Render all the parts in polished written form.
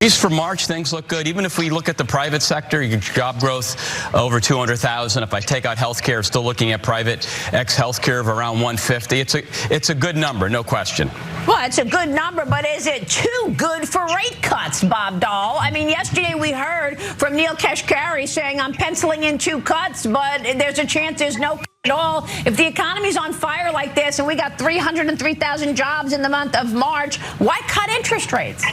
At least for March, things look good. Even if we look at the private sector, your job growth over 200,000. If I take out healthcare, still looking at private ex-healthcare of around 150. It's a good number, no question. Well, it's a good number, but is it too good for rate cuts, Bob Dahl? I mean, yesterday we heard from Neil Kashkari saying, I'm penciling in 2 cuts, but there's a chance there's no cut at all. If the economy's on fire like this and we got 303,000 jobs in the month of March, why cut interest rates?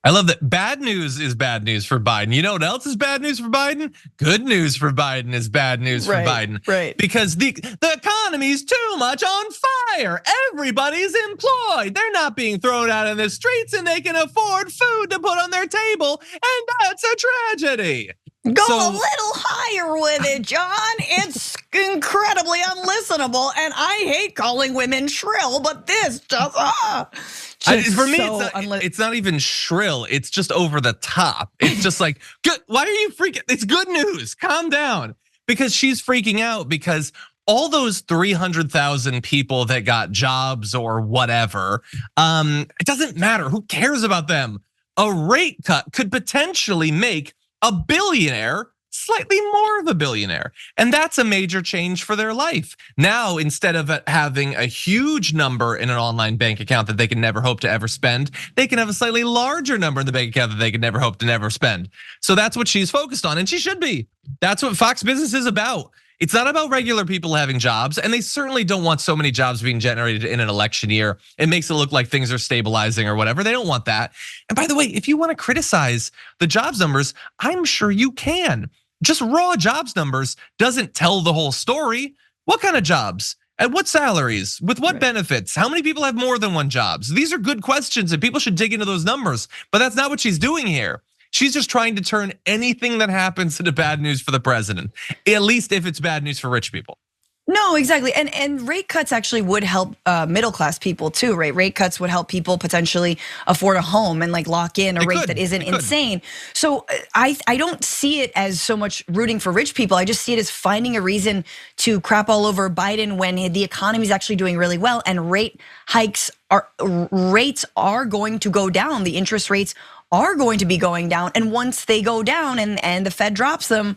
I love that. Bad news is bad news for Biden. You know what else is bad news for Biden? Good news for Biden is bad news for Biden. Right. Because the economy's too much on fire. Everybody's employed. They're not being thrown out in the streets and they can afford food to put on their table. And that's a tragedy. Go a little higher with it, John. It's incredibly unlistenable. And I hate calling women shrill, but this just, for me, it's not even shrill. It's just over the top. It's just like, why are you freaking? It's good news. Calm down. Because she's freaking out because all those 300,000 people that got jobs or whatever, it doesn't matter. Who cares about them? A rate cut could potentially make a billionaire slightly more of a billionaire. And that's a major change for their life. Now, instead of having a huge number in an online bank account that they can never hope to ever spend, they can have a slightly larger number in the bank account that they can never hope to never spend. So that's what she's focused on, and she should be. That's what Fox Business is about. It's not about regular people having jobs, and they certainly don't want so many jobs being generated in an election year. It makes it look like things are stabilizing or whatever. They don't want that. And by the way, if you want to criticize the jobs numbers, I'm sure you can. Just raw jobs numbers doesn't tell the whole story. What kind of jobs? At what salaries? With what benefits? How many people have more than one jobs? These are good questions and people should dig into those numbers, but that's not what she's doing here. She's just trying to turn anything that happens into bad news for the president, at least if it's bad news for rich people. No, exactly. And rate cuts actually would help middle class people too, right? Rate cuts would help people potentially afford a home and like lock in a rate that isn't insane. So I don't see it as so much rooting for rich people. I just see it as finding a reason to crap all over Biden when the economy is actually doing really well and rates are going to go down. The interest rates are going to be going down. And once they go down and the Fed drops them,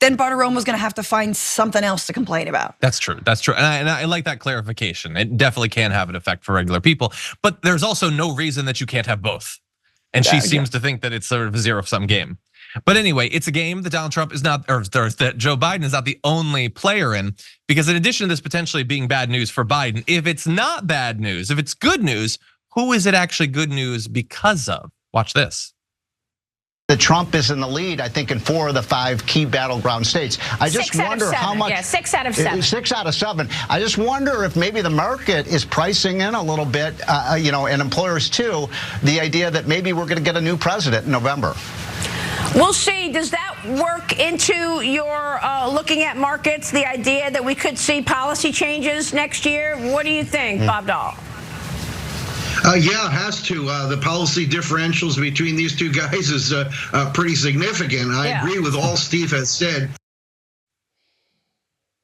then Bartiromo's gonna have to find something else to complain about. That's true, that's true. And I like that clarification. It definitely can have an effect for regular people, but there's also no reason that you can't have both. And she seems to think that it's sort of a zero-sum game. But anyway, it's a game that Donald Trump is not, or that Joe Biden is not the only player in, because in addition to this potentially being bad news for Biden, if it's not bad news, if it's good news, who is it actually good news because of? Watch this. That Trump is in the lead, I think, in 4 of the 5 key battleground states. I just wonder how much. Yeah, 6 out of 7. 6 out of 7. I just wonder if maybe the market is pricing in a little bit, and employers too, the idea that maybe we're going to get a new president in November. We'll see. Does that work into your looking at markets? The idea that we could see policy changes next year. What do you think, Bob Dahl? Yeah, it has to. The policy differentials between these two guys is pretty significant. I agree with all Steve has said.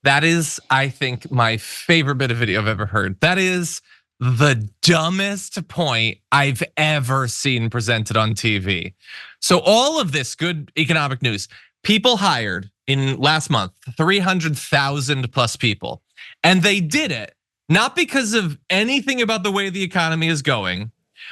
That is, I think, my favorite bit of video I've ever heard. That is the dumbest point I've ever seen presented on TV. So all of this good economic news, people hired in last month, 300,000 plus people, and they did it not because of anything about the way the economy is going,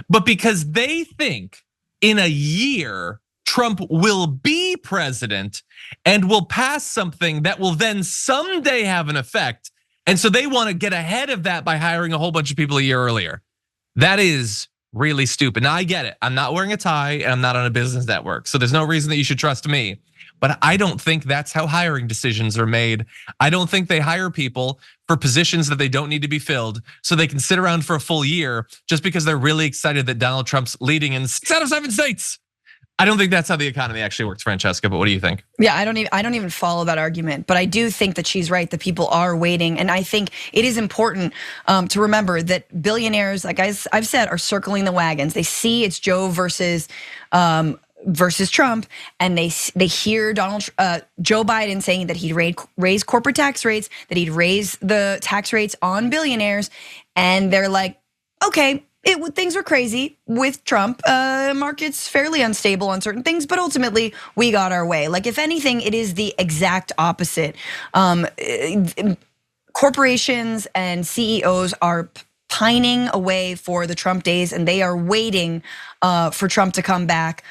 but because they think in a year, Trump will be president and will pass something that will then someday have an effect. And so they want to get ahead of that by hiring a whole bunch of people a year earlier. That is really stupid. Now I get it. I'm not wearing a tie and I'm not on a business network. So there's no reason that you should trust me. But I don't think that's how hiring decisions are made. I don't think they hire people for positions that they don't need to be filled so they can sit around for a full year just because they're really excited that Donald Trump's leading in 6 out of 7 states. I don't think that's how the economy actually works, Francesca, but what do you think? Yeah, I don't even follow that argument, but I do think that she's right, that people are waiting. And I think it is important to remember that billionaires, like I've said, are circling the wagons. They see it's Joe versus Trump, and they hear Joe Biden saying that he'd raise corporate tax rates, that he'd raise the tax rates on billionaires, and they're like, okay, Things were crazy with Trump. Markets fairly unstable on certain things, but ultimately we got our way. Like, if anything, it is the exact opposite. Corporations and CEOs are pining away for the Trump days, and they are waiting for Trump to come back,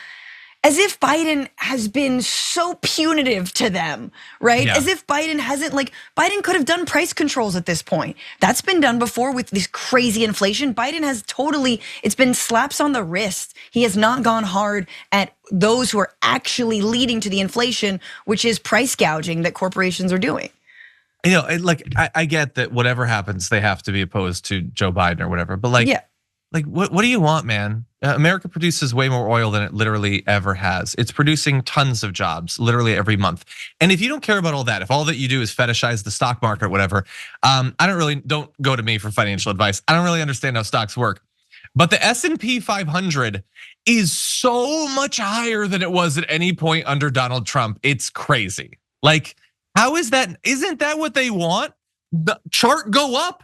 as if Biden has been so punitive to them, right? Yeah. As if Biden hasn't, Biden could have done price controls at this point. That's been done before with this crazy inflation. Biden has it's been slaps on the wrist. He has not gone hard at those who are actually leading to the inflation, which is price gouging that corporations are doing. You know, I get that whatever happens, they have to be opposed to Joe Biden or whatever, but what do you want, man? America produces way more oil than it literally ever has. It's producing tons of jobs literally every month. And if you don't care about all that, if all that you do is fetishize the stock market or whatever, don't go to me for financial advice. I don't really understand how stocks work. But the S&P 500 is so much higher than it was at any point under Donald Trump. It's crazy. Like, how is that? Isn't that what they want? The chart go up.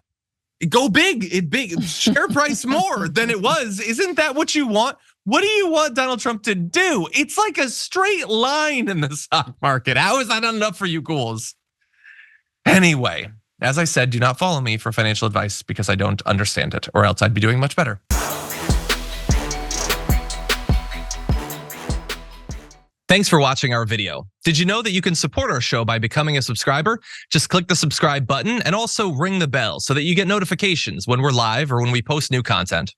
Go big, share price more than it was. Isn't that what you want? What do you want Donald Trump to do? It's like a straight line in the stock market. How is that not enough for you ghouls? Anyway, as I said, do not follow me for financial advice because I don't understand it, or else I'd be doing much better. Thanks for watching our video. Did you know that you can support our show by becoming a subscriber? Just click the subscribe button and also ring the bell so that you get notifications when we're live or when we post new content.